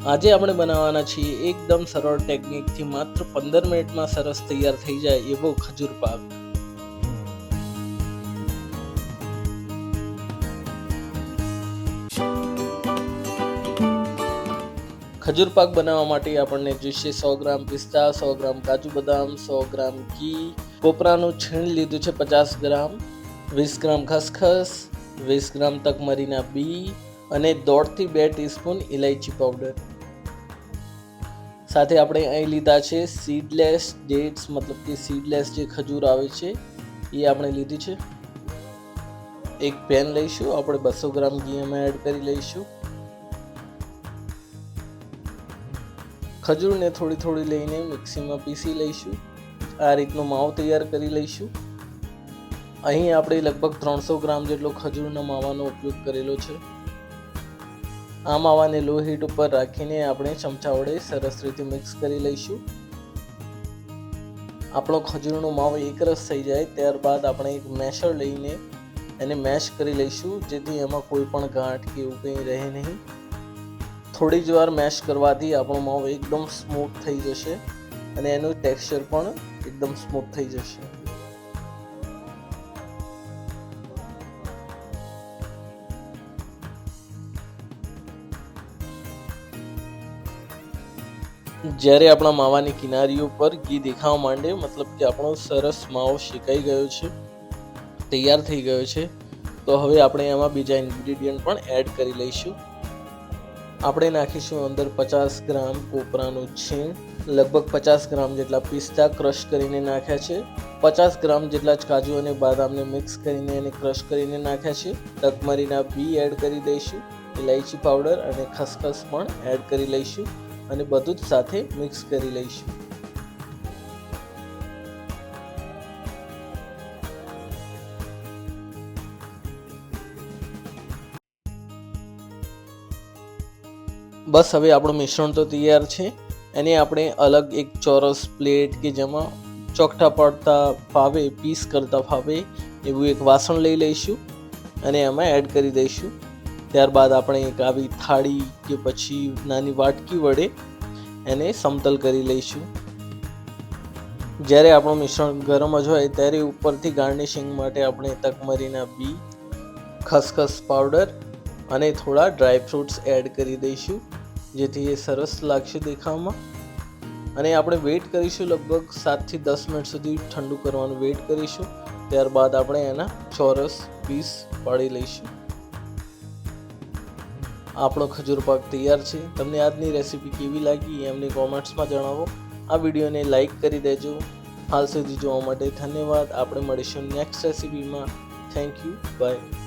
આજે આપણે બનાવવાના છીએ એકદમ સરળ ટેકનિકથી માત્ર 15 મિનિટમાં સરસ તૈયાર થઈ જાય એવો ખજૂર પાક। ખજૂર પાક બનાવવા માટે આપણને જોઈશે 100 ગ્રામ પિસ્તા, 100 ગ્રામ કાજુ બદામ, 100 ગ્રામ ઘી, કોપરાનું છીણ લીધું છે 50 ગ્રામ, 20 ગ્રામ ખસખસ, 20 ગ્રામ તકમરીના બી અને 1.5 થી 2 ટીસ્પૂન ઇલાયચી પાવડર। સાથે આપણે અહીં લીધા છે સીડલેસ ડેટ્સ, મતલબ કે સીડલેસ જે ખજૂર આવે છે એ આપણે લીધી છે। એક પેન લઈશું, આપણે 200 ગ્રામ ઘી એમાં એડ કરી લઈશું। ખજૂરને થોડી થોડી લઈને મિક્સીમાં પીસી લઈશું। આ રીતનો માવો તૈયાર કરી લઈશું। અહીં આપણે લગભગ 300 ગ્રામ જેટલો ખજૂરના માવાનો ઉપયોગ કરેલો છે। આ માવાને લો હીટ ઉપર રાખીને આપણે ચમચા વડે સરસ રીતે મિક્સ કરી લઈશું। આપણો ખજૂરનો માવો એકરસ થઈ જાય ત્યારબાદ આપણે એક મેશર લઈને એને મેશ કરી લઈશું, જેથી એમાં કોઈ પણ ગાંઠ કે એવું કંઈ રહે નહીં। થોડી જ વાર મેશ કરવાથી આપણો માવો એકદમ સ્મૂથ થઈ જશે અને એનું ટેક્સચર પણ એકદમ સ્મૂથ થઈ જશે। જ્યારે આપણા માવાની કિનારીઓ પર ઘી દેખાવા માંડે, મતલબ કે આપણો સરસ માવો શેકાઈ ગયો છે, તૈયાર થઈ ગયો છે, તો હવે આપણે એમાં બીજા ઇન્ગ્રેડિયન્ટ પણ એડ કરી લઈશું। આપણે નાખીશું અંદર 50 ગ્રામ કોપરાનું છીણ, લગભગ 50 ગ્રામ જેટલા પિસ્તા ક્રશ કરીને નાખ્યા છે, 50 ગ્રામ જેટલા જ કાજુ અને બદામને મિક્સ કરીને એને ક્રશ કરીને નાખ્યા છે, તકમરીના બી એડ કરી દઈશું, ઇલાયચી પાવડર અને ખસખસ પણ એડ કરી લઈશું અને બધું જ સાથે મિક્સ કરી લઈશું। બસ હવે આપણું મિશ્રણ તો તૈયાર છે। એને આપણે અલગ એક ચોરસ પ્લેટ કે જેમાં ચોકઠા પડતા ફાવે, પીસ કરતા ફાવે એવું એક વાસણ લઈ લઈશું અને એમાં એડ કરી દઈશું। ત્યારબાદ આપણે એક આવી થાળી કે પછી નાની વાટકી વડે એને સમતલ કરી લઈશું। જ્યારે આપણું મિશ્રણ ગરમ જ હોય ત્યારે ઉપરથી ગાર્નિશિંગ માટે આપણે તકમરીના બી, ખસખસ પાવડર અને થોડા ડ્રાય ફ્રૂટ્સ એડ કરી દઈશું, જેથી એ સરસ લાગશે દેખાવમાં। અને આપણે વેઇટ કરીશું, લગભગ 7 થી 10 મિનિટ સુધી ઠંડુ કરવાનું વેઇટ કરીશું। ત્યારબાદ આપણે એના ચોરસ પીસ પાડી લઈશું। આપણો ખજૂર પાક તૈયાર છે। તમને આજની રેસીપી કેવી લાગી એ અમને કોમેન્ટ્સમાં જણાવો। આ વિડીયોને લાઈક કરી દેજો। હાલ સુધી જોવા માટે ધન્યવાદ। આપણે મળીશું નેક્સ્ટ રેસીપીમાં। Thank you, by.